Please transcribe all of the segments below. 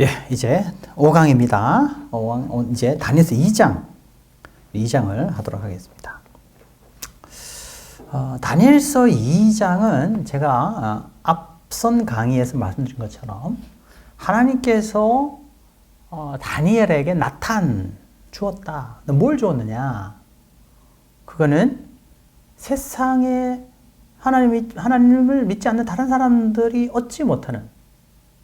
예, 이제 5강입니다. 이제 다니엘서 2장을 하도록 하겠습니다. 다니엘서 2장은 제가 앞선 강의에서 말씀드린 것처럼 하나님께서 다니엘에게 나타난 주었다. 뭘 주었느냐? 그거는 세상에 하나님을 믿지 않는 다른 사람들이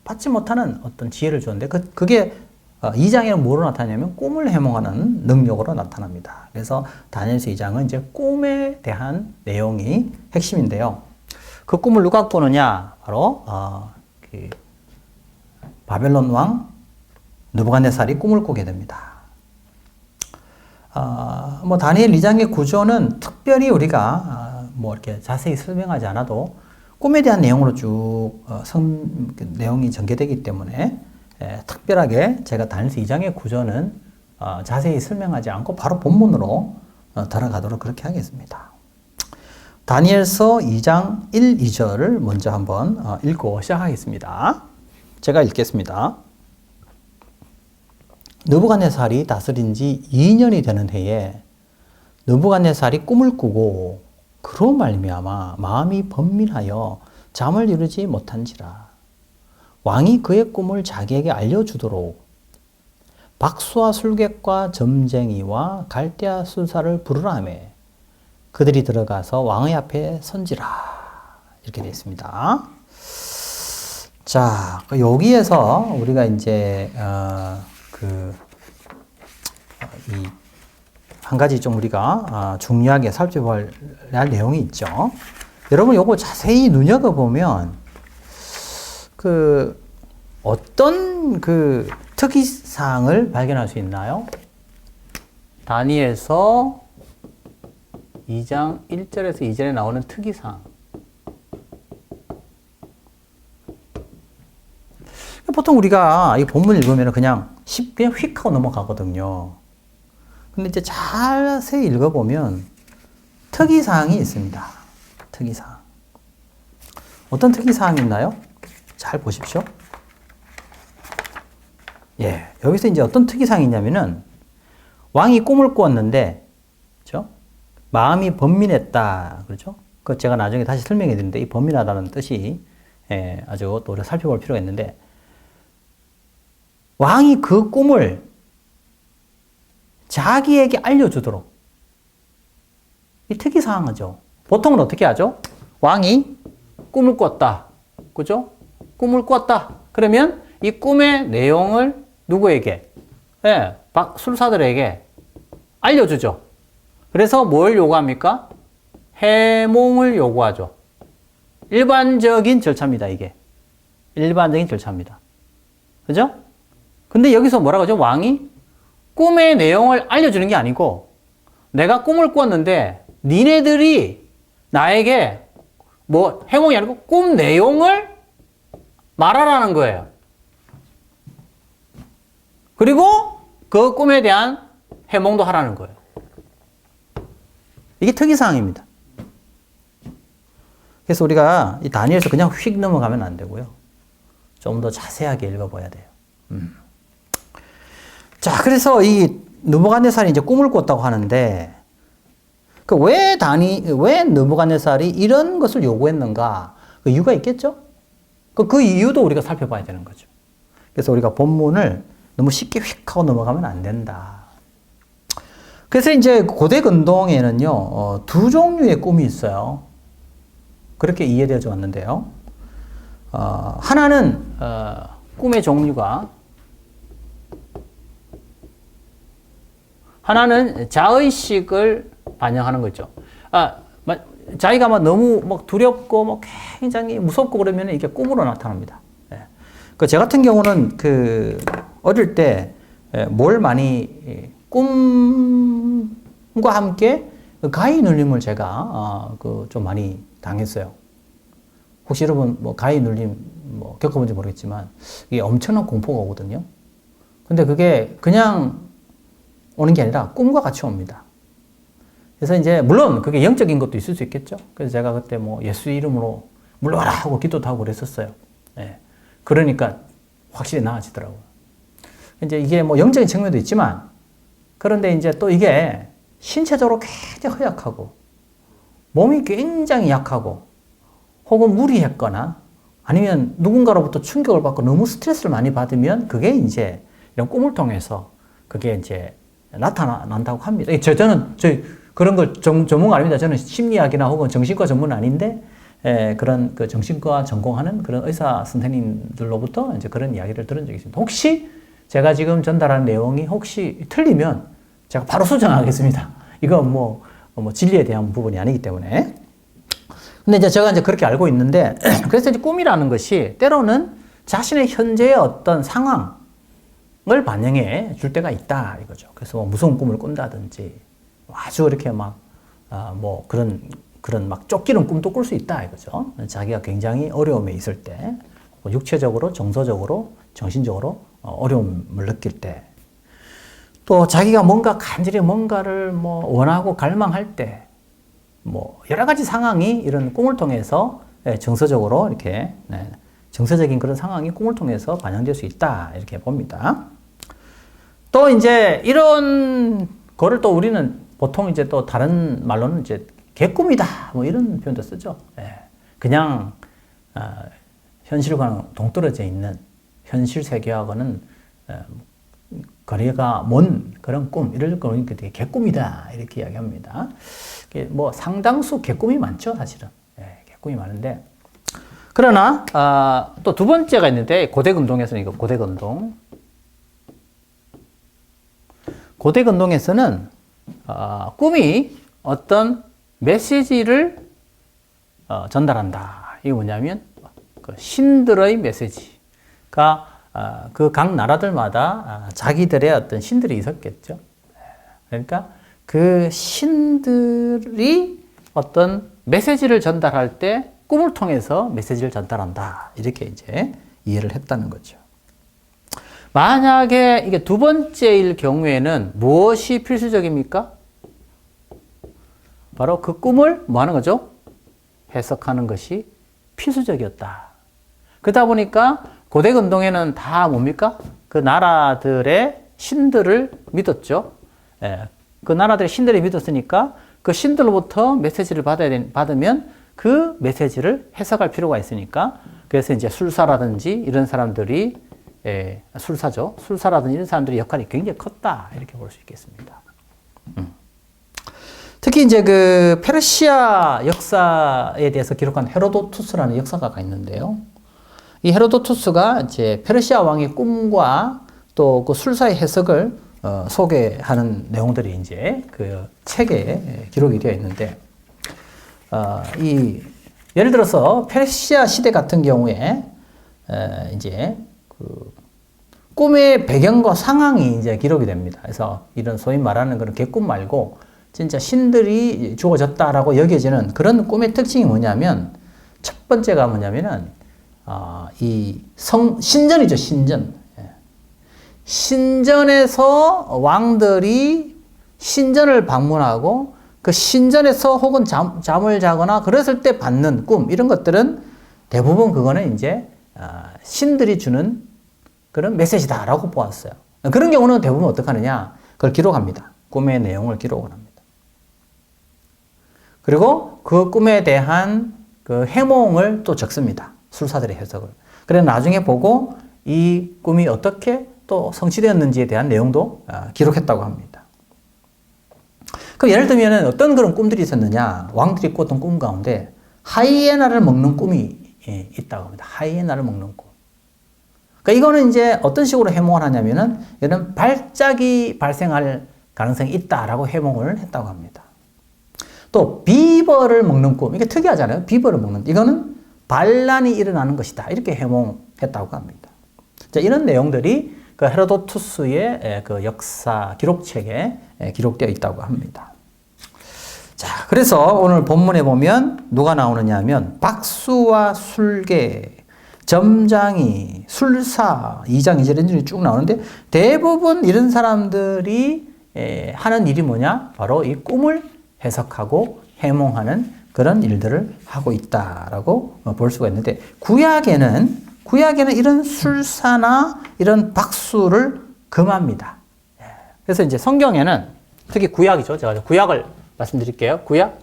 받지 못하는 어떤 지혜를 주었는데 그게 2장에는 뭐로 나타나냐면 꿈을 해몽하는 능력으로 나타납니다. 그래서 다니엘서 2장은 이제 꿈에 대한 내용이 핵심인데요. 그 꿈을 누가 꾸느냐? 바로 그 바벨론 왕 느부갓네살이 꿈을 꾸게 됩니다. 다니엘 2장의 구조는 특별히 우리가 이렇게 자세히 설명하지 않아도 꿈에 대한 내용으로 쭉 내용이 전개되기 때문에 특별하게 제가 다니엘서 2장의 구조는 자세히 설명하지 않고 바로 본문으로 들어가도록 그렇게 하겠습니다. 다니엘서 2장 1, 2절을 먼저 한번 읽고 시작하겠습니다. 제가 읽겠습니다. 느부갓네살이 다스린 지 2년이 되는 해에 느부갓네살이 꿈을 꾸고 그로 말미암아 마음이 번민하여 잠을 이루지 못한지라. 왕이 그의 꿈을 자기에게 알려주도록 박수와 술객과 점쟁이와 갈대아 술사를 부르라 하며 그들이 들어가서 왕의 앞에 선지라. 이렇게 되어 있습니다. 자, 여기에서 우리가 이제 한 가지 좀 우리가 중요하게 살펴볼 내용이 있죠. 여러분 요거 자세히 눈여겨보면 어떤 특이사항을 발견할 수 있나요? 다니엘서 2장 1절에서 2절에 나오는 특이사항. 보통 우리가 이 본문 읽으면 그냥 쉽게 휙 하고 넘어가거든요. 근데 이제 자세히 읽어보면 특이사항이 있습니다. 특이사항. 어떤 특이사항이 있나요? 잘 보십시오. 예, 여기서 이제 어떤 특이사항이 있냐면은 왕이 꿈을 꾸었는데, 그렇죠? 마음이 번민했다. 그렇죠? 그 제가 나중에 다시 설명해 드리는데 이 번민하다는 뜻이 아주 또 우리가 살펴볼 필요가 있는데 왕이 그 꿈을 자기에게 알려주도록. 이 특이사항이죠. 보통은 어떻게 하죠? 왕이 꿈을 꿨다. 그죠? 꿈을 꿨다. 그러면 이 꿈의 내용을 누구에게? 술사들에게 알려주죠. 그래서 뭘 요구합니까? 해몽을 요구하죠. 일반적인 절차입니다, 이게. 일반적인 절차입니다. 그죠? 근데 여기서 뭐라고 하죠? 왕이 꿈의 내용을 알려주는 게 아니고 내가 꿈을 꿨는데 니네들이 나에게 해몽이 아니고 꿈 내용을 말하라는 거예요. 그리고 그 꿈에 대한 해몽도 하라는 거예요. 이게 특이사항입니다. 그래서 우리가 이 다니엘서 그냥 휙 넘어가면 안 되고요. 좀 더 자세하게 읽어봐야 돼요. 자, 그래서 이 느부갓네살이 이제 꿈을 꿨다고 하는데, 왜 느부갓네살이 이런 것을 요구했는가? 그 이유가 있겠죠? 그 이유도 우리가 살펴봐야 되는 거죠. 그래서 우리가 본문을 너무 쉽게 휙 하고 넘어가면 안 된다. 그래서 이제 고대 근동에는요, 두 종류의 꿈이 있어요. 그렇게 이해되어져 왔는데요. 하나는, 꿈의 종류가 하나는 자의식을 반영하는 거죠. 자기가 너무 두렵고 굉장히 무섭고 그러면 이게 꿈으로 나타납니다. 제 같은 경우는 어릴 때 뭘 많이 꿈과 함께 가위 눌림을 제가 좀 많이 당했어요. 혹시 여러분 가위 눌림 겪어본지 모르겠지만 이게 엄청난 공포가 오거든요. 근데 그게 그냥 오는 게 아니라 꿈과 같이 옵니다. 그래서 이제 물론 그게 영적인 것도 있을 수 있겠죠. 그래서 제가 그때 예수 이름으로 물러가라 하고 기도도 하고 그랬었어요. 그러니까 확실히 나아지더라고요. 이제 이게 뭐 영적인 측면도 있지만, 그런데 이제 또 이게 신체적으로 굉장히 허약하고, 몸이 굉장히 약하고, 혹은 무리했거나, 아니면 누군가로부터 충격을 받고 너무 스트레스를 많이 받으면 그게 이제 이런 꿈을 통해서 그게 이제 나타난다고 합니다. 저는 그런 걸 전문가 아닙니다. 저는 심리학이나 혹은 정신과 전문은 아닌데, 그런 그 정신과 전공하는 그런 의사 선생님들로부터 이제 그런 이야기를 들은 적이 있습니다. 혹시 제가 지금 전달하는 내용이 혹시 틀리면 제가 바로 수정하겠습니다. 이건 뭐 진리에 대한 부분이 아니기 때문에. 근데 이제 제가 이제 그렇게 알고 있는데, 그래서 이제 꿈이라는 것이 때로는 자신의 현재의 어떤 상황을 반영해 줄 때가 있다, 이거죠. 그래서 뭐 무서운 꿈을 꾼다든지, 아주 이렇게 막, 그런 막 쫓기는 꿈도 꿀 수 있다, 이거죠. 자기가 굉장히 어려움에 있을 때, 육체적으로, 정서적으로, 정신적으로 어려움을 느낄 때, 또 자기가 간절히 뭔가를 뭐 원하고 갈망할 때, 뭐 여러 가지 상황이 이런 꿈을 통해서 정서적으로 이렇게 정서적인 그런 상황이 꿈을 통해서 반영될 수 있다, 이렇게 봅니다. 또 이제 이런 거를 또 우리는 보통 이제 또 다른 말로는 이제 개꿈이다, 뭐 이런 표현도 쓰죠. 그냥 현실과는 동떨어져 있는, 현실 세계하고는 거리가 먼 그런 꿈, 이럴 거는 되게 개꿈이다, 이렇게 이야기합니다. 뭐 상당수 개꿈이 많죠, 사실은. 개꿈이 많은데, 그러나 또 두 번째가 있는데, 고대근동에서는 이거 고대근동. 고대근동에서는 꿈이 어떤 메시지를 전달한다. 이게 뭐냐면 그 신들의 메시지가 그 각 나라들마다 자기들의 어떤 신들이 있었겠죠. 그러니까 그 신들이 어떤 메시지를 전달할 때 꿈을 통해서 메시지를 전달한다, 이렇게 이제 이해를 했다는 거죠. 만약에 이게 두 번째일 경우에는 무엇이 필수적입니까? 바로 그 꿈을 뭐 하는 거죠? 해석하는 것이 필수적이었다. 그러다 보니까 고대근동에는 다 뭡니까? 그 나라들의 신들을 믿었죠. 그 나라들의 신들을 믿었으니까 그 신들로부터 메시지를 받으면 그 메시지를 해석할 필요가 있으니까, 그래서 이제 술사라든지 이런 사람들이, 술사죠. 술사라든지 이런 사람들의 역할이 굉장히 컸다, 이렇게 볼 수 있겠습니다. 특히 이제 그 페르시아 역사에 대해서 기록한 헤로도투스라는 역사가가 있는데요. 이 헤로도투스가 이제 페르시아 왕의 꿈과 또 그 술사의 해석을 소개하는 내용들이 이제 그 책에 기록이 되어 있는데, 예를 들어서 페르시아 시대 같은 경우에 이제 그 꿈의 배경과 상황이 이제 기록이 됩니다. 그래서 이런 소위 말하는 그런 개꿈 말고 진짜 신들이 주어졌다라고 여겨지는 그런 꿈의 특징이 뭐냐면, 첫 번째가 뭐냐면은 신전이죠, 신전. 신전에서 왕들이 신전을 방문하고 그 신전에서 혹은 잠을 자거나 그랬을 때 받는 꿈, 이런 것들은 대부분 그거는 이제 신들이 주는 그런 메시지다라고 보았어요. 그런 경우는 대부분 어떻게 하느냐? 그걸 기록합니다. 꿈의 내용을 기록을 합니다. 그리고 그 꿈에 대한 그 해몽을 또 적습니다. 술사들의 해석을. 그래 나중에 보고 이 꿈이 어떻게 또 성취되었는지에 대한 내용도 기록했다고 합니다. 그럼 예를 들면 어떤 그런 꿈들이 있었느냐? 왕들이 꿨던 꿈 가운데 하이에나를 먹는 꿈이 있다고 합니다. 하이에나를 먹는 꿈. 그러니까 이거는 이제 어떤 식으로 해몽을 하냐면은 이런 발작이 발생할 가능성이 있다라고 해몽을 했다고 합니다. 또 비버를 먹는 꿈, 이게 특이하잖아요. 비버를 먹는, 이거는 반란이 일어나는 것이다, 이렇게 해몽했다고 합니다. 자, 이런 내용들이 그 헤로도투스의 그 역사 기록책에 기록되어 있다고 합니다. 자, 그래서 오늘 본문에 보면 누가 나오느냐 하면 박수와 술개, 점장이, 술사, 2장 2절 이런 쭉 나오는데, 대부분 이런 사람들이 하는 일이 뭐냐? 바로 이 꿈을 해석하고 해몽하는 그런 일들을 하고 있다라고 볼 수가 있는데, 구약에는 이런 술사나 이런 박수를 금합니다. 그래서 이제 성경에는 특히 구약이죠. 제가 구약을 말씀드릴게요. 구약.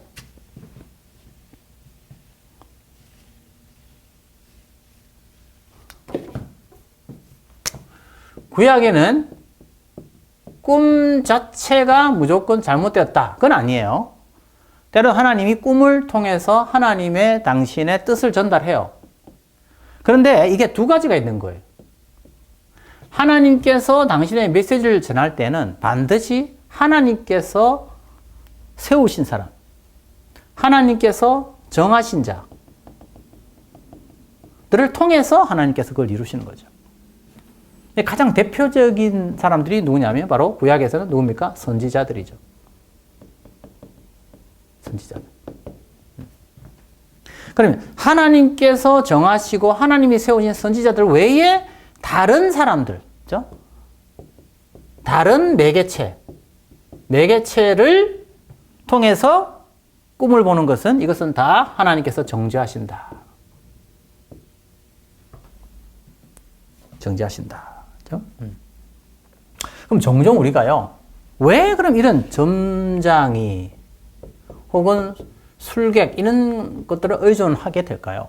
구약에는 꿈 자체가 무조건 잘못되었다. 그건 아니에요. 때로 하나님이 꿈을 통해서 하나님의 당신의 뜻을 전달해요. 그런데 이게 두 가지가 있는 거예요. 하나님께서 당신의 메시지를 전할 때는 반드시 하나님께서 세우신 사람, 하나님께서 정하신 자들을 통해서 하나님께서 그걸 이루시는 거죠. 가장 대표적인 사람들이 누구냐면 바로 구약에서는 누굽니까? 선지자들이죠. 선지자들. 그러면 하나님께서 정하시고 하나님이 세우신 선지자들 외에 다른 사람들, 그렇죠? 다른 매개체를 통해서 꿈을 보는 것은 이것은 다 하나님께서 정죄하신다. 정죄하신다. 그렇죠? 그럼 종종 우리가요, 왜 그럼 이런 점장이 혹은 술객 이런 것들을 의존하게 될까요?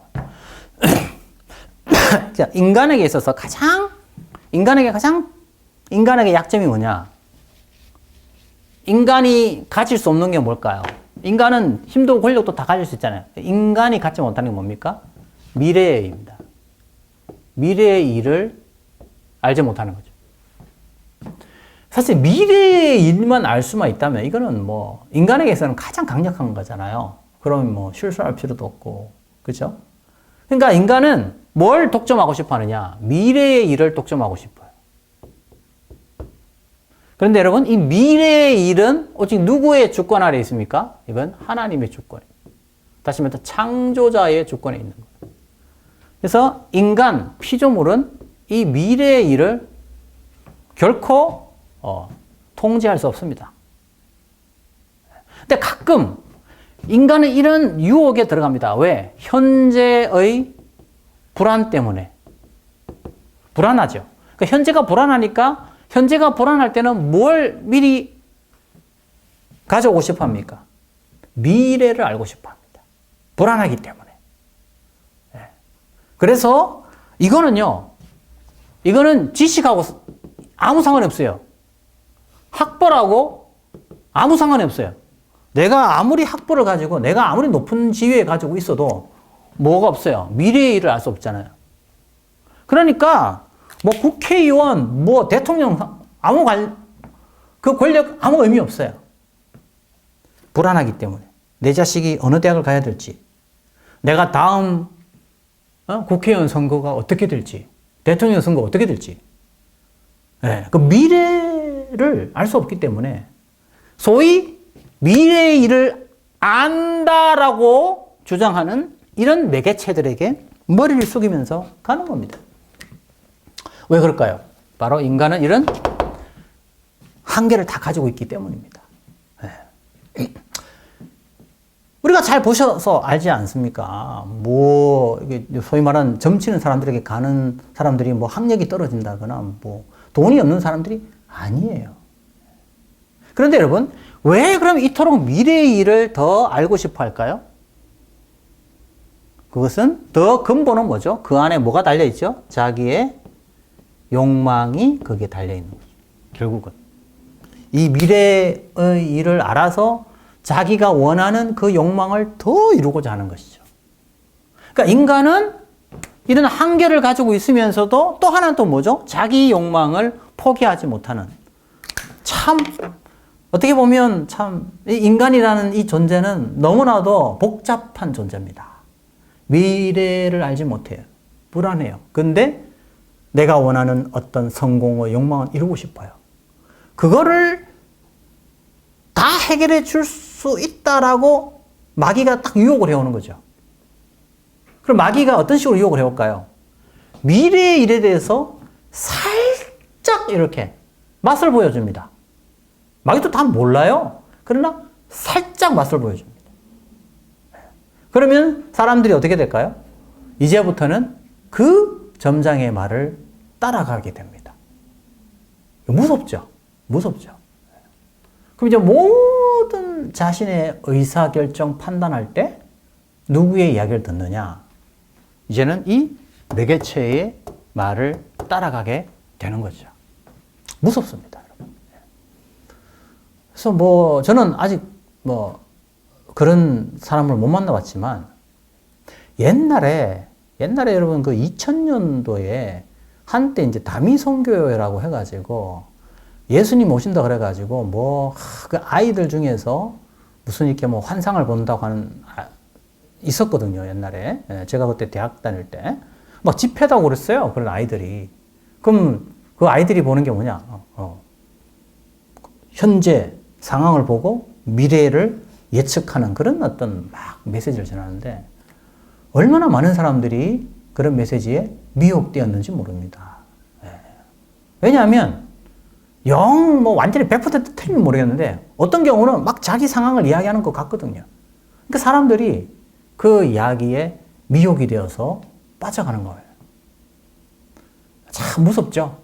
인간에게 있어서 인간에게 약점이 뭐냐? 인간이 가질 수 없는 게 뭘까요? 인간은 힘도 권력도 다 가질 수 있잖아요. 인간이 갖지 못하는 게 뭡니까? 미래의 일입니다. 미래의 일을 알지 못하는 거죠. 사실 미래의 일만 알 수만 있다면 이거는 뭐 인간에게서는 가장 강력한 거잖아요. 그러면 뭐 실수할 필요도 없고, 그렇죠? 그러니까 인간은 뭘 독점하고 싶어 하느냐? 미래의 일을 독점하고 싶어요. 그런데 여러분, 이 미래의 일은 오직 누구의 주권 아래 있습니까? 이건 하나님의 주권이에요. 다시 말해서 창조자의 주권에 있는 거예요. 그래서 인간, 피조물은 이 미래의 일을 결코 통제할 수 없습니다. 근데 가끔 인간은 이런 유혹에 들어갑니다. 왜? 현재의 불안 때문에. 불안하죠. 그러니까 현재가 불안하니까 현재가 불안할 때는 뭘 미리 가져오고 싶어 합니까? 미래를 알고 싶어 합니다. 불안하기 때문에. 그래서 이거는 지식하고 아무 상관이 없어요. 학벌하고 아무 상관이 없어요. 내가 아무리 학벌을 가지고 내가 아무리 높은 지위에 가지고 있어도 뭐가 없어요. 미래의 일을 알 수 없잖아요. 그러니까 뭐 국회의원, 뭐 대통령 그 권력 아무 의미 없어요. 불안하기 때문에. 내 자식이 어느 대학을 가야 될지, 내가 다음 국회의원 선거가 어떻게 될지, 대통령 선거 어떻게 될지, 그 미래를 알 수 없기 때문에 소위 미래의 일을 안다라고 주장하는 이런 매개체들에게 머리를 숙이면서 가는 겁니다. 왜 그럴까요? 바로 인간은 이런 한계를 다 가지고 있기 때문입니다. 우리가 잘 보셔서 알지 않습니까? 이게 소위 말하는 점치는 사람들에게 가는 사람들이 뭐 학력이 떨어진다거나 뭐 돈이 없는 사람들이 아니에요. 그런데 여러분, 왜 그럼 이토록 미래의 일을 더 알고 싶어 할까요? 그것은 더 근본은 뭐죠? 그 안에 뭐가 달려있죠? 자기의 욕망이 거기에 달려있는 거죠. 결국은. 이 미래의 일을 알아서 자기가 원하는 그 욕망을 더 이루고자 하는 것이죠. 그러니까 인간은 이런 한계를 가지고 있으면서도 또 하나는 또 뭐죠? 자기 욕망을 포기하지 못하는. 참, 어떻게 보면 참, 인간이라는 이 존재는 너무나도 복잡한 존재입니다. 미래를 알지 못해요. 불안해요. 근데 내가 원하는 어떤 성공의 욕망을 이루고 싶어요. 그거를 다 해결해 줄 수 있다라고 마귀가 딱 유혹을 해오는 거죠. 그럼 마귀가 어떤 식으로 유혹을 해올까요? 미래의 일에 대해서 살짝 이렇게 맛을 보여줍니다. 마귀도 다 몰라요. 그러나 살짝 맛을 보여줍니다. 그러면 사람들이 어떻게 될까요? 이제부터는 그 점장의 말을 따라가게 됩니다. 무섭죠? 무섭죠? 그럼 이제 모든 자신의 의사결정 판단할 때 누구의 이야기를 듣느냐? 이제는 이 매개체의 말을 따라가게 되는 거죠. 무섭습니다, 여러분. 그래서 저는 아직 그런 사람을 못 만나봤지만, 옛날에 여러분 그 2000년도에 한때 이제 다미선교회라고 해가지고 예수님 오신다 그래가지고 그 아이들 중에서 무슨 이렇게 환상을 본다고 하는 있었거든요, 옛날에. 제가 그때 대학 다닐 때 막 집회다고 그랬어요, 그런 아이들이. 그럼 그 아이들이 보는 게 뭐냐? 현재 상황을 보고 미래를 예측하는 그런 어떤 막 메시지를 전하는데, 얼마나 많은 사람들이 그런 메시지에 미혹되었는지 모릅니다. 왜냐하면 완전히 100% 틀리면 모르겠는데 어떤 경우는 막 자기 상황을 이야기하는 것 같거든요. 그러니까 사람들이 그 이야기에 미혹이 되어서 빠져가는 거예요. 참 무섭죠?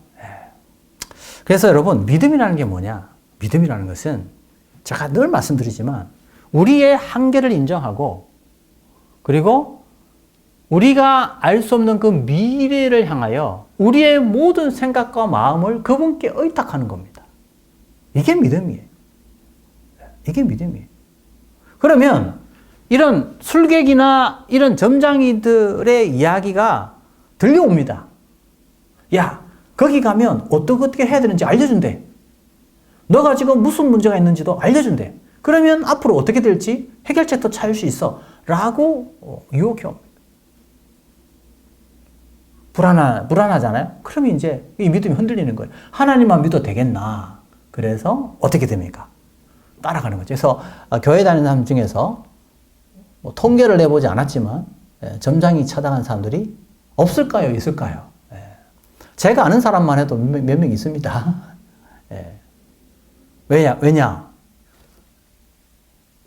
그래서 여러분, 믿음이라는 게 뭐냐? 믿음이라는 것은 제가 늘 말씀드리지만 우리의 한계를 인정하고, 그리고 우리가 알 수 없는 그 미래를 향하여 우리의 모든 생각과 마음을 그분께 의탁하는 겁니다. 이게 믿음이에요. 이게 믿음이에요. 그러면 이런 술객이나 이런 점장이들의 이야기가 들려옵니다. 야, 거기 가면 어떻게 해야 되는지 알려준대. 너가 지금 무슨 문제가 있는지도 알려준대. 그러면 앞으로 어떻게 될지 해결책도 찾을 수 있어. 라고 유혹해 옵니다. 불안하잖아요? 그러면 이제 이 믿음이 흔들리는 거예요. 하나님만 믿어도 되겠나? 그래서 어떻게 됩니까? 따라가는 거죠. 그래서 교회 다니는 사람 중에서 통계를 내보지 않았지만 점장이 찾아간 사람들이 없을까요? 있을까요? 제가 아는 사람만 해도 몇 명 있습니다. 왜냐?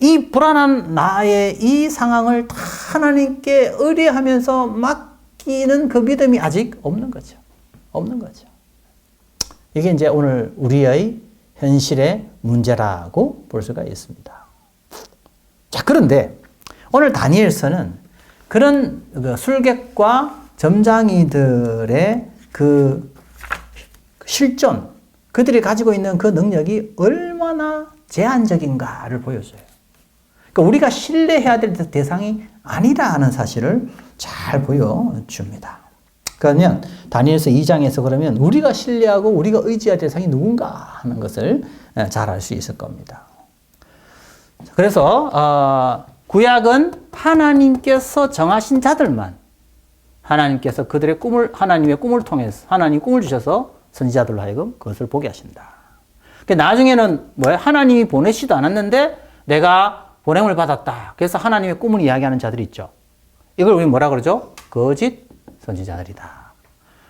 이 불안한 나의 이 상황을 다 하나님께 의뢰하면서 맡기는 그 믿음이 아직 없는 거죠. 없는 거죠. 이게 이제 오늘 우리의 현실의 문제라고 볼 수가 있습니다. 자, 그런데 오늘 다니엘서는 그런 술객과 점장이들의 그 실존, 그들이 가지고 있는 그 능력이 얼마나 제한적인가를 보여줘요. 그러니까 우리가 신뢰해야 될 대상이 아니라는 사실을 잘 보여줍니다. 그러면 다니엘서 2장에서 그러면 우리가 신뢰하고 우리가 의지해야 될 대상이 누군가 하는 것을 잘 알 수 있을 겁니다. 그래서 구약은 하나님께서 정하신 자들만, 하나님께서 그들의 하나님의 꿈을 통해서, 하나님 꿈을 주셔서 선지자들로 하여금 그것을 보게 하신다. 그러니까 나중에는 하나님이 보내시지도 않았는데 내가 보냄을 받았다. 그래서 하나님의 꿈을 이야기하는 자들이 있죠. 이걸 우리 뭐라 그러죠? 거짓 선지자들이다.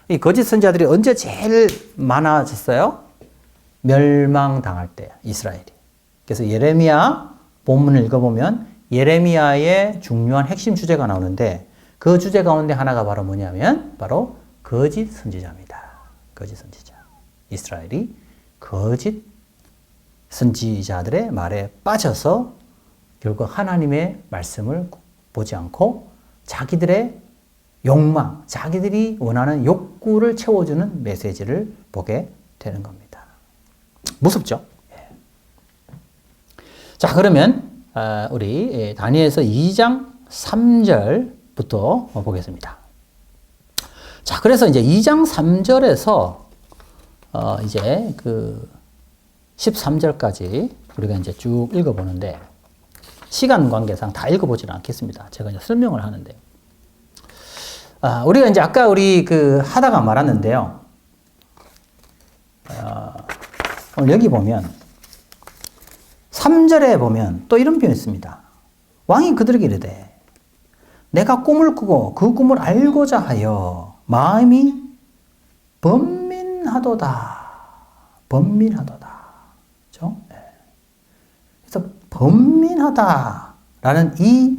이 거짓 선지자들이 언제 제일 많아졌어요? 멸망당할 때, 이스라엘이. 그래서 예레미야 본문을 읽어보면 예레미야의 중요한 핵심 주제가 나오는데, 그 주제 가운데 하나가 바로 뭐냐면 바로 거짓 선지자입니다. 거짓 선지자. 이스라엘이 거짓 선지자들의 말에 빠져서 결국 하나님의 말씀을 보지 않고 자기들의 욕망, 자기들이 원하는 욕구를 채워주는 메시지를 보게 되는 겁니다. 무섭죠? 자, 그러면 우리 다니엘서 2장 3절부터 보겠습니다. 자, 그래서 이제 2장 3절에서 이제 그 13절까지 우리가 이제 쭉 읽어보는데, 시간 관계상 다 읽어보지는 않겠습니다. 제가 이제 설명을 하는데, 우리가 이제 아까 우리 하다가 말았는데요. 오늘 여기 보면 3절에 보면 또 이런 표현이 있습니다. 왕이 그들에게 이르되 내가 꿈을 꾸고 그 꿈을 알고자 하여 마음이 번민하도다. 번민하도다. 그렇죠? 그래서 번민하다라는 이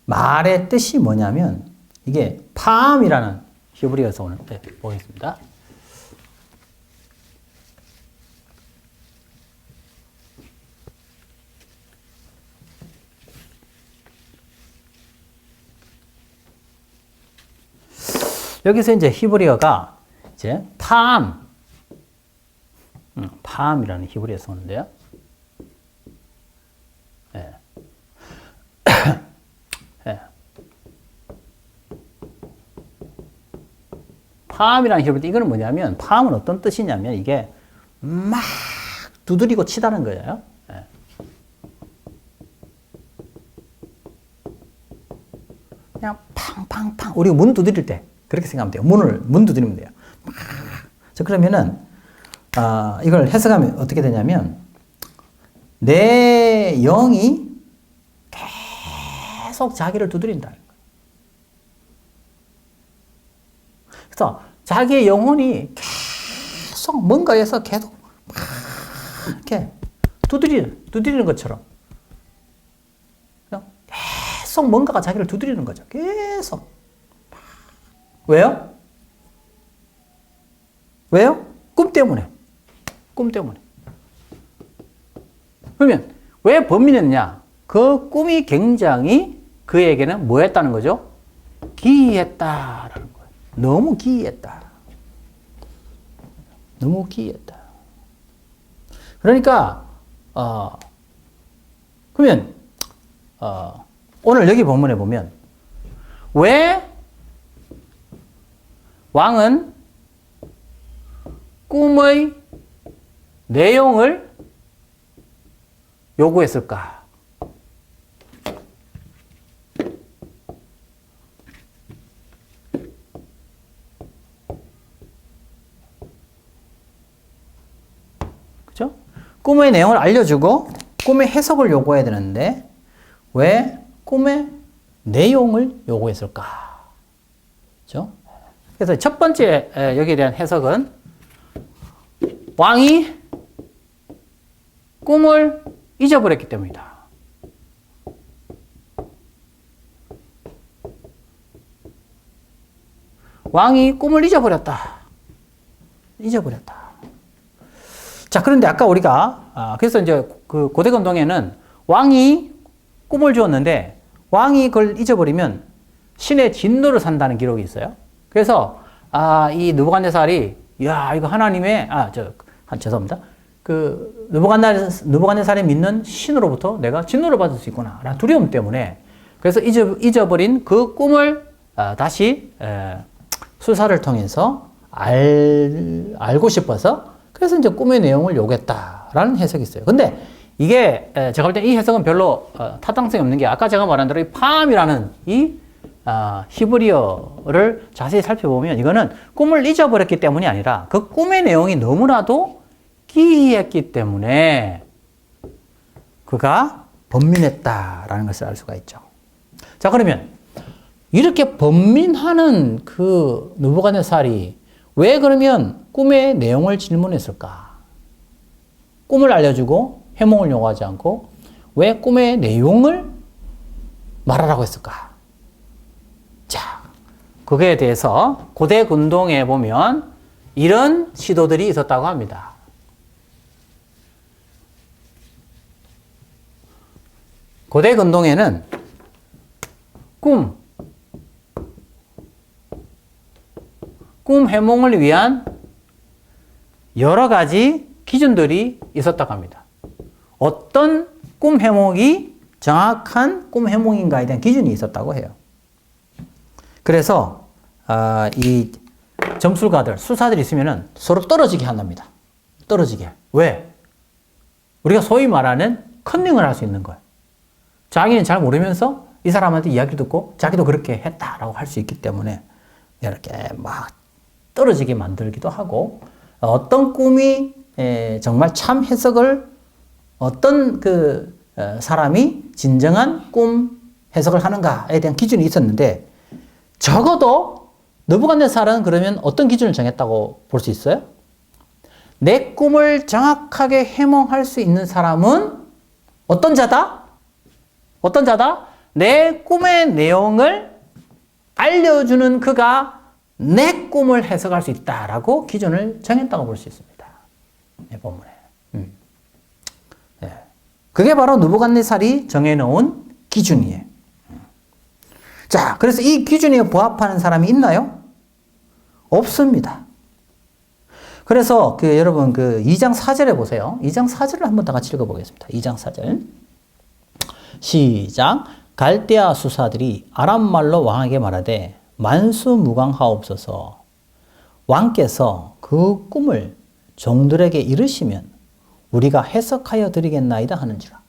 말의 뜻이 뭐냐면, 이게 팜이라는 히브리어에서 오늘 보겠습니다. 여기서 이제 히브리어가 이제 팜이라는 히브리어 쓰는데요. 예. 예. 팜이라는 히브리어, 이거는 뭐냐면, 팜은 어떤 뜻이냐면, 이게 막 두드리고 치다는 거예요. 예. 그냥 팡팡팡, 우리가 문 두드릴 때 그렇게 생각하면 돼요. 문 두드리면 돼요. 자, 그러면은 이걸 해석하면 어떻게 되냐면, 내 영이 계속 자기를 두드린다. 그래서 자기의 영혼이 계속 뭔가에서 계속 이렇게 두드리는 것처럼, 계속 뭔가가 자기를 두드리는 거죠. 계속. 왜요? 왜요? 꿈 때문에. 그러면 왜 범민했냐? 그 꿈이 굉장히 그에게는 뭐 했다는 거죠? 기이했다라는 거예요. 너무 기이했다. 그러니까 그러면 오늘 여기 본문에 보면, 왜 왕은 꿈의 내용을 요구했을까? 그죠? 꿈의 내용을 알려주고 꿈의 해석을 요구해야 되는데 왜 꿈의 내용을 요구했을까? 그죠? 그래서 첫 번째 여기에 대한 해석은, 왕이 꿈을 잊어버렸기 때문이다. 왕이 꿈을 잊어버렸다. 자, 그런데 아까 우리가 그래서 이제 그 고대 근동에는 왕이 꿈을 주었는데 왕이 그걸 잊어버리면 신의 진노를 산다는 기록이 있어요. 그래서 이 느부갓네살이, 야, 이거 하나님의 죄송합니다. 그 느부갓네살이 믿는 신으로부터 내가 진노를 받을 수 있구나 라는 두려움 때문에, 그래서 잊어버린 그 꿈을 다시 수사를 통해서 알고 싶어서, 그래서 이제 꿈의 내용을 요구했다라는 해석이 있어요. 근데 이게 제가 볼 때 이 해석은 별로 타당성이 없는 게, 아까 제가 말한 대로 이 팜이라는 이 히브리어를 자세히 살펴보면 이거는 꿈을 잊어버렸기 때문이 아니라 그 꿈의 내용이 너무나도 기이했기 때문에 그가 번민했다라는 것을 알 수가 있죠. 자, 그러면 이렇게 번민하는 그 느부갓네살이 왜 그러면 꿈의 내용을 질문했을까? 꿈을 알려주고 해몽을 요구하지 않고 왜 꿈의 내용을 말하라고 했을까? 자, 그거에 대해서 고대 근동에 보면 이런 시도들이 있었다고 합니다. 고대 근동에는 꿈 해몽을 위한 여러 가지 기준들이 있었다고 합니다. 어떤 꿈 해몽이 정확한 꿈 해몽인가에 대한 기준이 있었다고 해요. 그래서 이 점술가들, 수사들이 있으면은 서로 떨어지게 한답니다. 떨어지게. 왜? 우리가 소위 말하는 컨닝을 할 수 있는 거예요. 자기는 잘 모르면서 이 사람한테 이야기를 듣고 자기도 그렇게 했다라고 할 수 있기 때문에 이렇게 막 떨어지게 만들기도 하고, 어떤 꿈이 정말 참 해석을, 어떤 그 사람이 진정한 꿈 해석을 하는가에 대한 기준이 있었는데, 적어도 느부갓네살은 그러면 어떤 기준을 정했다고 볼 수 있어요? 내 꿈을 정확하게 해몽할 수 있는 사람은 어떤 자다? 내 꿈의 내용을 알려주는 그가 내 꿈을 해석할 수 있다라고 기준을 정했다고 볼 수 있습니다. 이 본문에. 네. 그게 바로 느부갓네살이 정해놓은 기준이에요. 자, 그래서 이 기준에 부합하는 사람이 있나요? 없습니다. 그래서 여러분 2장 4절에 보세요. 2장 4절을 한번 다 같이 읽어보겠습니다. 2장 4절. 시작. 갈대아 수사들이 아람말로 왕에게 말하되 만수무강하옵소서. 왕께서 그 꿈을 종들에게 이르시면 우리가 해석하여 드리겠나이다 하는지라.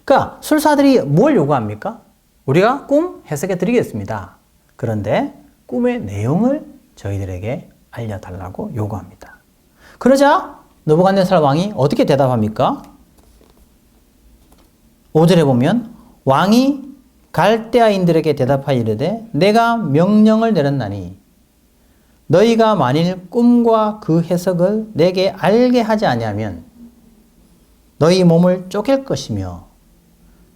그러니까 술사들이 뭘 요구합니까? 우리가 꿈 해석해 드리겠습니다. 그런데 꿈의 내용을 저희들에게 알려달라고 요구합니다. 그러자 느부갓네살 왕이 어떻게 대답합니까? 5절에 보면 왕이 갈대아인들에게 대답하여 이르되 내가 명령을 내렸나니 너희가 만일 꿈과 그 해석을 내게 알게 하지 아니하면 너희 몸을 쪼갤 것이며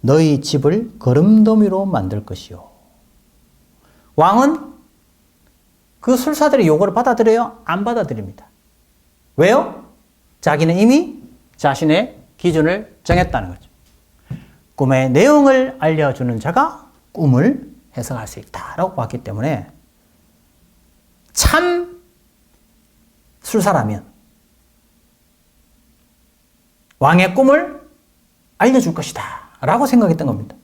너희 집을 거름더미로 만들 것이요. 왕은 그 술사들의 요구를 받아들여요? 안 받아들입니다. 왜요? 자기는 이미 자신의 기준을 정했다는 거죠. 꿈의 내용을 알려주는 자가 꿈을 해석할 수 있다라고 봤기 때문에 참 술사라면 왕의 꿈을 알려줄 것이다 라고 생각했던 겁니다.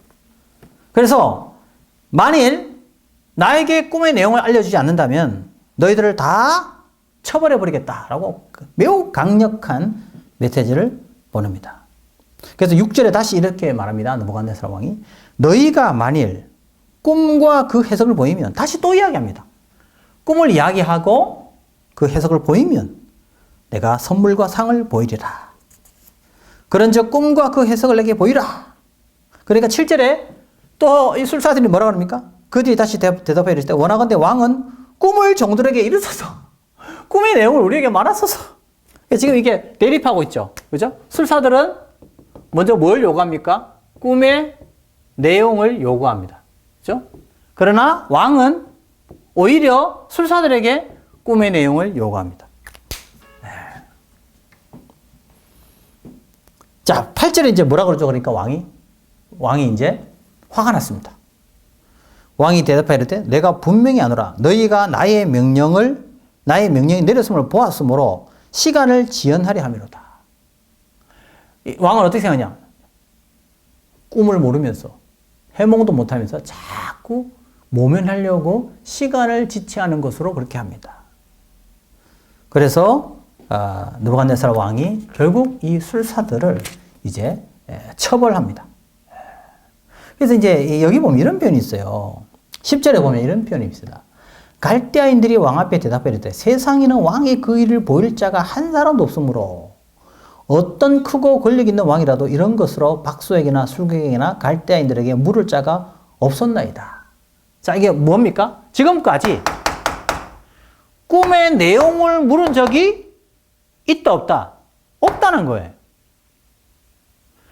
그래서 만일 나에게 꿈의 내용을 알려주지 않는다면 너희들을 다 처벌해버리겠다라고 매우 강력한 메시지를 보냅니다. 그래서 6절에 다시 이렇게 말합니다. 느부갓네살 왕이 너희가 만일 꿈과 그 해석을 보이면 다시 또 이야기합니다. 꿈을 이야기하고 그 해석을 보이면 내가 선물과 상을 보이리라. 그런즉 꿈과 그 해석을 내게 보이라. 그러니까 7절에 또 이 술사들이 뭐라 그럽니까? 그들이 다시 대답해 이르시되 원하건대 왕은 꿈을 종들에게 이르소서. 꿈의 내용을 우리에게 말하소서. 지금 이게 대립하고 있죠. 그죠? 술사들은 먼저 뭘 요구합니까? 꿈의 내용을 요구합니다. 그죠? 그러나 왕은 오히려 술사들에게 꿈의 내용을 요구합니다. 자, 8절에 이제 뭐라 그러죠? 그러니까 왕이 이제 화가 났습니다. 왕이 대답하여 이르되 내가 분명히 아노라. 너희가 나의 명령이 내렸음을 보았으므로 시간을 지연하려 함이로다. 왕은 어떻게 생각하냐? 꿈을 모르면서 해몽도 못하면서 자꾸 모면하려고 시간을 지체하는 것으로 그렇게 합니다. 그래서 느부갓네살 왕이 결국 이 술사들을 이제 처벌합니다. 그래서 이제 여기 보면 이런 표현이 있어요. 10절에 보면 이런 표현이 있습니다. 갈대아인들이 왕 앞에 대답해 이르되 세상에는 왕의 그 일을 보일 자가 한 사람도 없으므로 어떤 크고 권력 있는 왕이라도 이런 것으로 박수에게나 술객에게나 갈대아인들에게 물을 자가 없었나이다. 자, 이게 뭡니까? 지금까지 꿈의 내용을 물은 적이 있다 없다? 없다는 거예요.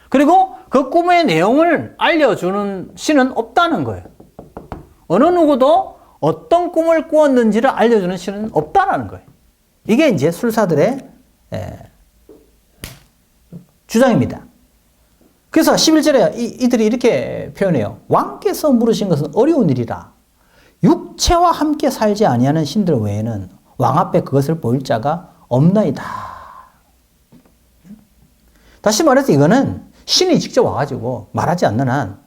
그리고 그 꿈의 내용을 알려주는 신은 없다는 거예요. 어느 누구도 어떤 꿈을 꾸었는지를 알려주는 신은 없다는 거예요. 이게 이제 술사들의 주장입니다. 그래서 11절에 이들이 이렇게 표현해요. 왕께서 물으신 것은 어려운 일이라. 육체와 함께 살지 아니하는 신들 외에는 왕 앞에 그것을 보일 자가 없나이다. 다시 말해서 이거는 신이 직접 와가지고 말하지 않는 한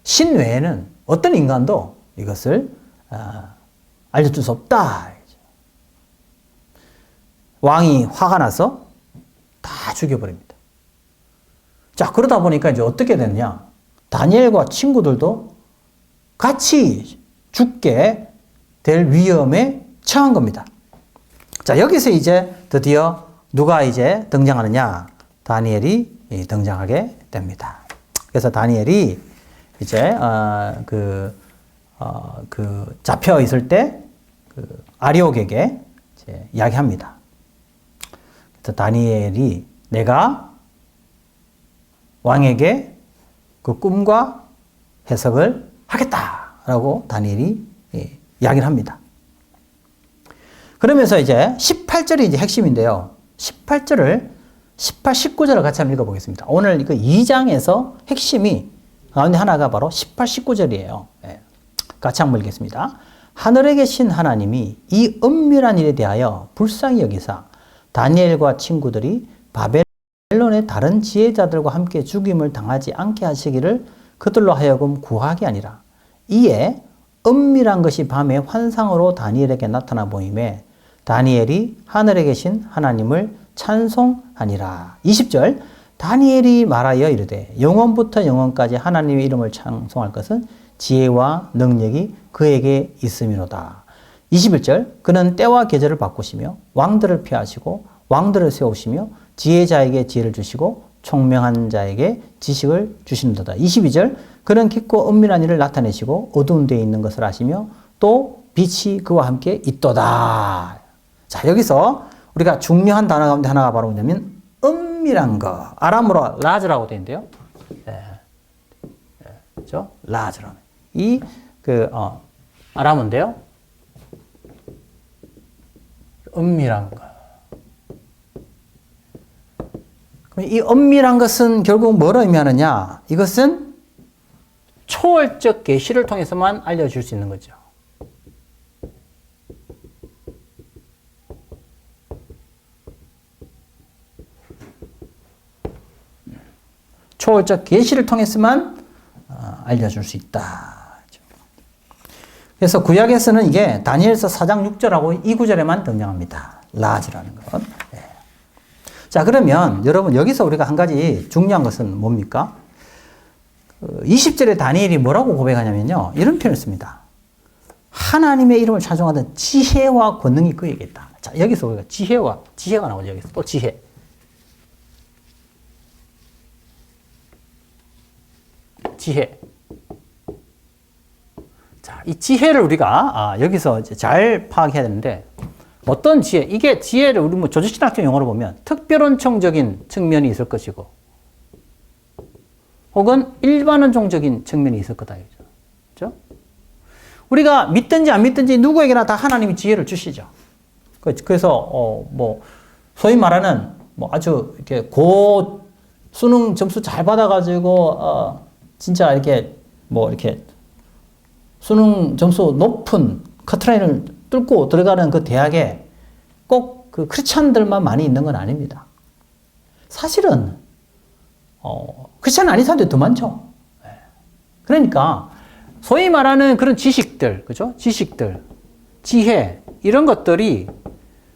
신 외에는 어떤 인간도 이것을 알려줄 수 없다. 왕이 화가 나서 다 죽여버립니다. 자, 그러다 보니까 이제 어떻게 됐냐? 다니엘과 친구들도 같이 죽게 될 위험에 처한 겁니다. 자, 여기서 이제 드디어 누가 이제 등장하느냐? 다니엘이 등장하게 됩니다. 그래서 다니엘이 이제 잡혀 있을 때 아리옥에게 이제 이야기합니다. 그래서 다니엘이 내가 왕에게 그 꿈과 해석을 하겠다라고 다니엘이 이야기를 합니다. 그러면서 이제 18절이 이제 핵심인데요. 18절을 18, 19절을 같이 한번 읽어보겠습니다. 오늘 그 2장에서 핵심이 가운데 하나가 바로 18, 19절이에요. 같이 한번 읽겠습니다. 하늘에 계신 하나님이 이 은밀한 일에 대하여 불쌍히 여기사 다니엘과 친구들이 바벨론의 다른 지혜자들과 함께 죽임을 당하지 않게 하시기를 그들로 하여금 구하게 아니라 이에 은밀한 것이 밤에 환상으로 다니엘에게 나타나 보임에 다니엘이 하늘에 계신 하나님을 찬송하니라. 20절 다니엘이 말하여 이르되 영원부터 영원까지 하나님의 이름을 찬송할 것은 지혜와 능력이 그에게 있음이로다. 21절 그는 때와 계절을 바꾸시며 왕들을 피하시고 왕들을 세우시며 지혜자에게 지혜를 주시고 총명한 자에게 지식을 주시는도다. 22절 그는 깊고 은밀한 일을 나타내시고 어두운 데에 있는 것을 아시며 또 빛이 그와 함께 있도다. 자, 여기서 우리가 중요한 단어 가운데 하나가 바로 뭐냐면 은밀한 거. 아람어로 라즈라고 되어 있는데요. 그렇죠? 라즈라는 이 아람어인데요. 은밀한 거. 그럼 이 은밀한 것은 결국 뭐를 의미하느냐? 이것은 초월적 계시를 통해서만 알려줄 수 있는 거죠. 초월적 계시를 통해서만 알려줄 수 있다. 그래서 구약에서는 이게 다니엘서 4장 6절하고 이 구절에만 등장합니다. 라즈라는 것. 네. 자, 그러면 여러분 여기서 우리가 한 가지 중요한 것은 뭡니까? 20절에 다니엘이 뭐라고 고백하냐면요. 이런 표현을 씁니다. 하나님의 이름을 찬송하던 지혜와 권능이 그에게 있다. 자, 여기서 우리가 지혜가 나오죠. 여기서 또 지혜. 지혜. 자, 이 지혜를 우리가 여기서 이제 잘 파악해야 되는데 어떤 지혜? 이게 지혜를 우리 뭐 조직신학적 용어로 보면 특별원총적인 측면이 있을 것이고 혹은 일반원종적인 측면이 있을 거다. 그렇죠? 우리가 믿든지 안 믿든지 누구에게나 다 하나님이 지혜를 주시죠. 그래서 뭐 소위 말하는 뭐 아주 이렇게 수능 점수 잘 받아가지고 진짜 이렇게 뭐 이렇게 수능 점수 높은 커트라인을 뚫고 들어가는 그 대학에 꼭 그 크리스찬들만 많이 있는 건 아닙니다. 사실은 크리스찬 아닌 사람들이 더 많죠. 그러니까 소위 말하는 그런 지식들, 그죠? 지식들, 지혜 이런 것들이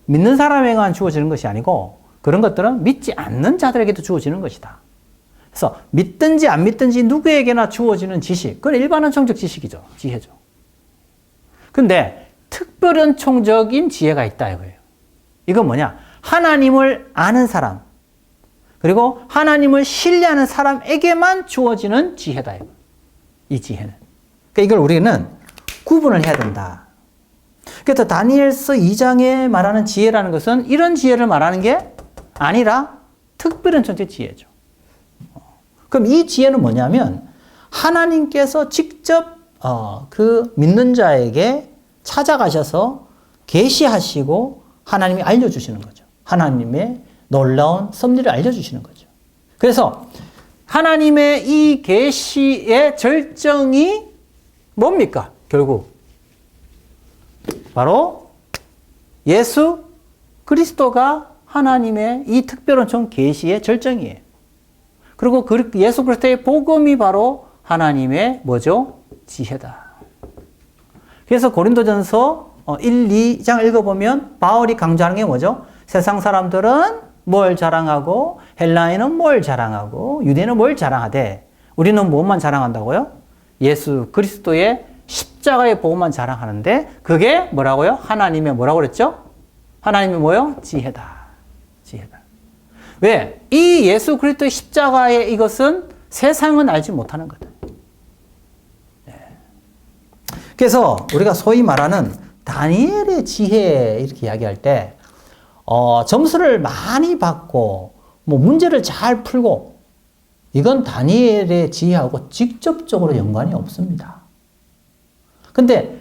믿는 사람에게만 주어지는 것이 아니고 그런 것들은 믿지 않는 자들에게도 주어지는 것이다. 그래서 믿든지 안 믿든지 누구에게나 주어지는 지식, 그건 일반원총적 지식이죠. 지혜죠. 근데 특별원총적인 지혜가 있다 이거예요. 이건 뭐냐? 하나님을 아는 사람, 그리고 하나님을 신뢰하는 사람에게만 주어지는 지혜다 이거. 이 지혜는. 그러니까 이걸 우리는 구분을 해야 된다. 그래서 다니엘서 2장에 말하는 지혜라는 것은 이런 지혜를 말하는 게 아니라 특별원총적 지혜죠. 그럼 이 지혜는 뭐냐면 하나님께서 직접 그 믿는 자에게 찾아가셔서 계시하시고 하나님이 알려주시는 거죠. 하나님의 놀라운 섭리를 알려주시는 거죠. 그래서 하나님의 이 계시의 절정이 뭡니까? 결국 바로 예수 그리스도가 하나님의 이 특별원총 계시의 절정이에요. 그리고 예수 그리스도의 복음이 바로 하나님의 뭐죠? 지혜다. 그래서 고린도전서 1, 2장 읽어보면 바울이 강조하는 게 뭐죠? 세상 사람들은 뭘 자랑하고 헬라인은 뭘 자랑하고 유대인은 뭘 자랑하되 우리는 무엇만 자랑한다고요? 예수 그리스도의 십자가의 복음만 자랑하는데 그게 뭐라고요? 하나님의 뭐라고 그랬죠? 하나님의 뭐요? 지혜다. 지혜다. 왜? 이 예수 그리스도의 십자가의 이것은 세상은 알지 못하는 거다. 그래서 우리가 소위 말하는 다니엘의 지혜 이렇게 이야기할 때 점수를 많이 받고 뭐 문제를 잘 풀고 이건 다니엘의 지혜하고 직접적으로 연관이 없습니다. 근데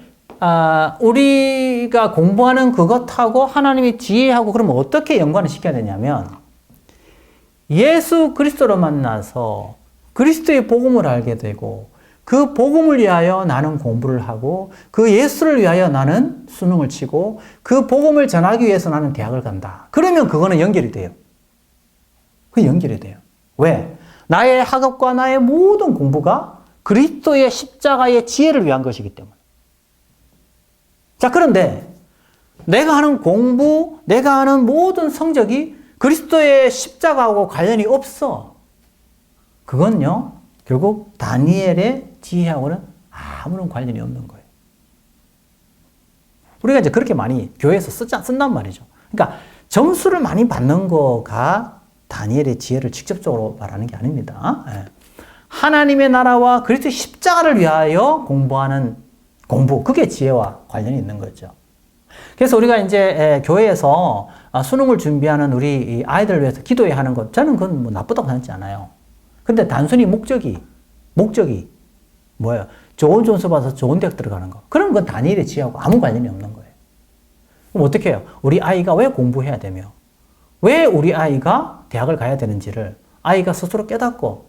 우리가 공부하는 그것하고 하나님의 지혜하고 그러면 어떻게 연관을 시켜야 되냐면 예수 그리스도를 만나서 그리스도의 복음을 알게 되고 그 복음을 위하여 나는 공부를 하고 그 예수를 위하여 나는 수능을 치고 그 복음을 전하기 위해서 나는 대학을 간다. 그러면 그거는 연결이 돼요. 그 연결이 돼요. 왜? 나의 학업과 나의 모든 공부가 그리스도의 십자가의 지혜를 위한 것이기 때문에. 자, 그런데 내가 하는 공부, 내가 하는 모든 성적이 그리스도의 십자가하고 관련이 없어. 그건요, 결국 다니엘의 지혜하고는 아무런 관련이 없는 거예요. 우리가 이제 그렇게 많이 교회에서 쓴단 말이죠. 그러니까 점수를 많이 받는 거가 다니엘의 지혜를 직접적으로 말하는 게 아닙니다. 하나님의 나라와 그리스도의 십자가를 위하여 공부하는 공부, 그게 지혜와 관련이 있는 거죠. 그래서 우리가 이제 교회에서 수능을 준비하는 우리 아이들을 위해서 기도해야 하는 것, 저는 그건 뭐 나쁘다고 생각하지 않아요. 근데 단순히 목적이 뭐예요? 좋은 점수 받아서 좋은 대학 들어가는 거. 그럼 그건 다니엘의 지혜하고 아무 관련이 없는 거예요. 그럼 어떻게 해요? 우리 아이가 왜 공부해야 되며, 왜 우리 아이가 대학을 가야 되는지를 아이가 스스로 깨닫고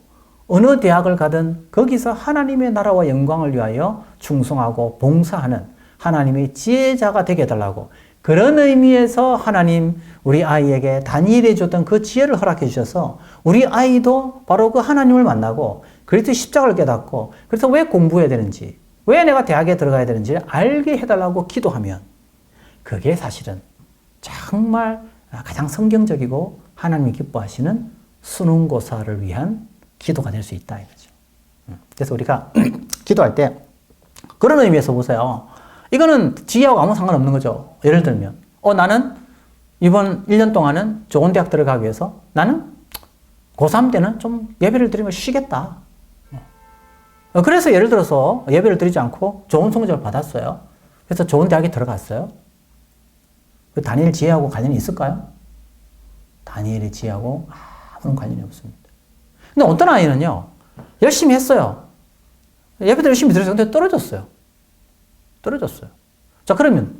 어느 대학을 가든 거기서 하나님의 나라와 영광을 위하여 충성하고 봉사하는 하나님의 지혜자가 되게 해달라고, 그런 의미에서 하나님 우리 아이에게 다니엘이 줬던 그 지혜를 허락해 주셔서 우리 아이도 바로 그 하나님을 만나고 그리스도의 십자가를 깨닫고, 그래서 왜 공부해야 되는지, 왜 내가 대학에 들어가야 되는지 알게 해달라고 기도하면 그게 사실은 정말 가장 성경적이고 하나님이 기뻐하시는 수능고사를 위한 기도가 될 수 있다 이거죠. 그래서 우리가 기도할 때 그런 의미에서 보세요. 이거는 지혜하고 아무 상관없는 거죠. 예를 들면 나는 이번 1년 동안은 좋은 대학 들어가기 위해서 나는 고3 때는 좀 예배를 드리면 쉬겠다. 그래서 예를 들어서 예배를 드리지 않고 좋은 성적을 받았어요. 그래서 좋은 대학에 들어갔어요. 그 다니엘 지혜하고 관련이 있을까요? 다니엘의 지혜하고 아무런 관련이 없습니다. 근데 어떤 아이는요, 열심히 했어요. 예배도 열심히 들었어요. 근데 떨어졌어요. 자, 그러면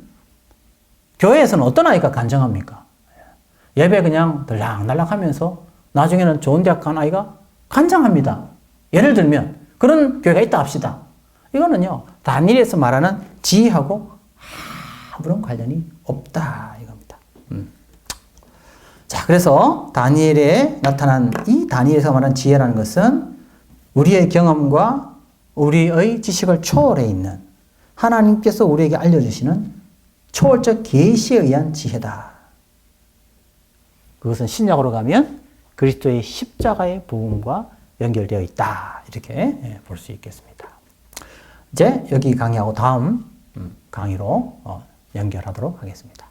교회에서는 어떤 아이가 간증합니까? 예배 그냥 들락날락 하면서 나중에는 좋은 대학 간 아이가 간증합니다. 예를 들면 그런 교회가 있다 합시다. 이거는요, 다니엘에서 말하는 지혜하고 아무런 관련이 없다 이겁니다. 자, 그래서 다니엘에 나타난 이 다니엘에서 말하는 지혜라는 것은 우리의 경험과 우리의 지식을 초월해 있는 하나님께서 우리에게 알려주시는 초월적 계시에 의한 지혜다. 그것은 신약으로 가면 그리스도의 십자가의 부분과 연결되어 있다. 이렇게 볼 수 있겠습니다. 이제 여기 강의하고 다음 강의로 연결하도록 하겠습니다.